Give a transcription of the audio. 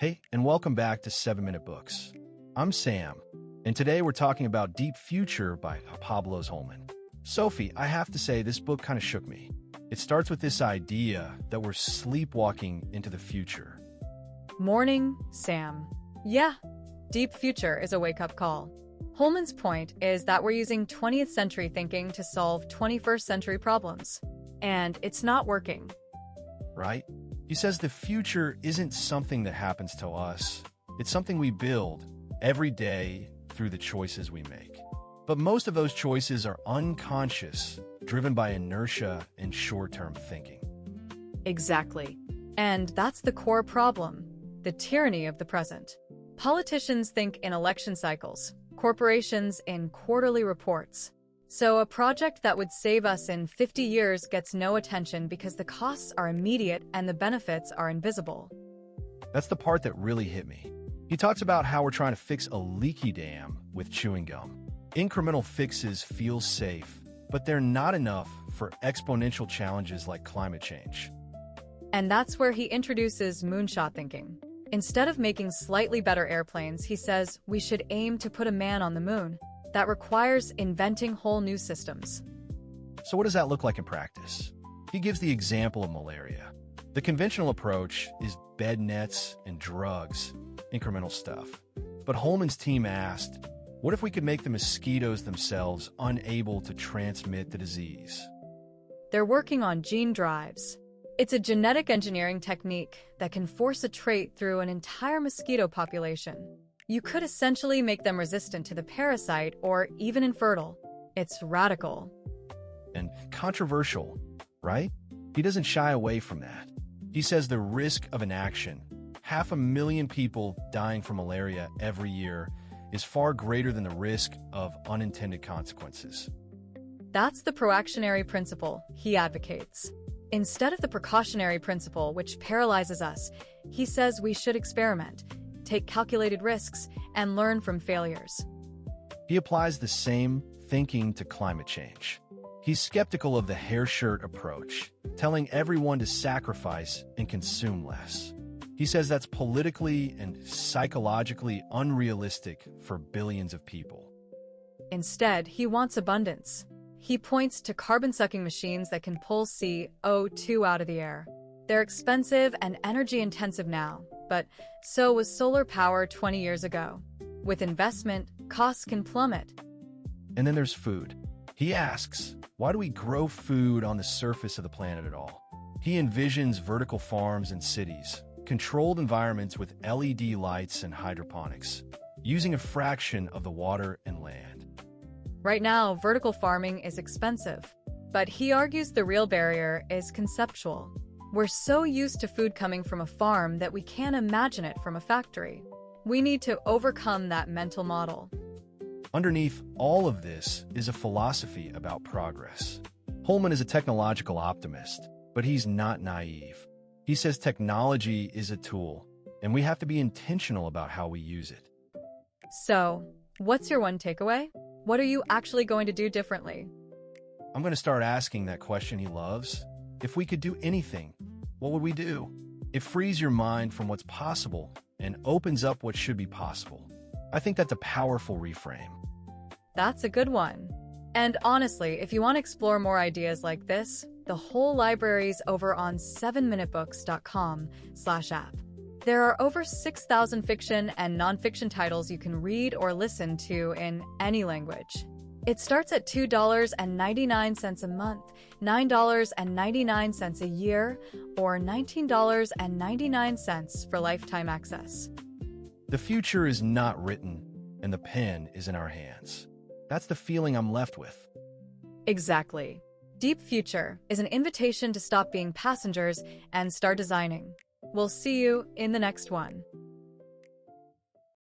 Hey, and welcome back to 7-Minute Books. I'm Sam, and today we're talking about Deep Future by Pablos Holman. Sophie, I have to say this book kind of shook me. It starts with this idea that we're sleepwalking into the future. Morning, Sam. Yeah, Deep Future is a wake-up call. Holman's point is that we're using 20th century thinking to solve 21st century problems. And it's not working. Right? He says the future isn't something that happens to us. It's something we build every day through the choices we make. But most of those choices are unconscious, driven by inertia and short-term thinking. Exactly. And that's the core problem, the tyranny of the present. Politicians think in election cycles, corporations in quarterly reports. So a project that would save us in 50 years gets no attention because the costs are immediate and the benefits are invisible. That's the part that really hit me. He talks about how we're trying to fix a leaky dam with chewing gum. Incremental fixes feel safe, but they're not enough for exponential challenges like climate change. And that's where he introduces moonshot thinking. Instead of making slightly better airplanes, he says we should aim to put a man on the moon. That requires inventing whole new systems. So what does that look like in practice? He gives the example of malaria. The conventional approach is bed nets and drugs, incremental stuff. But Holman's team asked, what if we could make the mosquitoes themselves unable to transmit the disease? They're working on gene drives. It's a genetic engineering technique that can force a trait through an entire mosquito population. You could essentially make them resistant to the parasite or even infertile. It's radical. And controversial, right? He doesn't shy away from that. He says the risk of inaction, 500,000 people dying from malaria every year, is far greater than the risk of unintended consequences. That's the proactionary principle he advocates. Instead of the precautionary principle, which paralyzes us, he says we should experiment, take calculated risks, and learn from failures. He applies the same thinking to climate change. He's skeptical of the hair shirt approach, telling everyone to sacrifice and consume less. He says that's politically and psychologically unrealistic for billions of people. Instead, he wants abundance. He points to carbon-sucking machines that can pull CO2 out of the air. They're expensive and energy-intensive now, but so was solar power 20 years ago. With investment, costs can plummet. And then there's food. He asks, why do we grow food on the surface of the planet at all? He envisions vertical farms and cities, controlled environments with LED lights and hydroponics, using a fraction of the water and land. Right now, vertical farming is expensive, but he argues the real barrier is conceptual. We're so used to food coming from a farm that we can't imagine it from a factory. We need to overcome that mental model. Underneath all of this is a philosophy about progress. Holman is a technological optimist, but he's not naive. He says technology is a tool, and we have to be intentional about how we use it. So, what's your one takeaway? What are you actually going to do differently? I'm going to start asking that question he loves. If we could do anything, what would we do? It frees your mind from what's possible and opens up what should be possible. I think that's a powerful reframe. That's a good one. And honestly, if you want to explore more ideas like this, the whole library's over on 7minutebooks.com/app. There are over 6,000 fiction and nonfiction titles you can read or listen to in any language. It starts at $2.99 a month, $9.99 a year, or $19.99 for lifetime access. The future is not written, and the pen is in our hands. That's the feeling I'm left with. Exactly. Deep Future is an invitation to stop being passengers and start designing. We'll see you in the next one.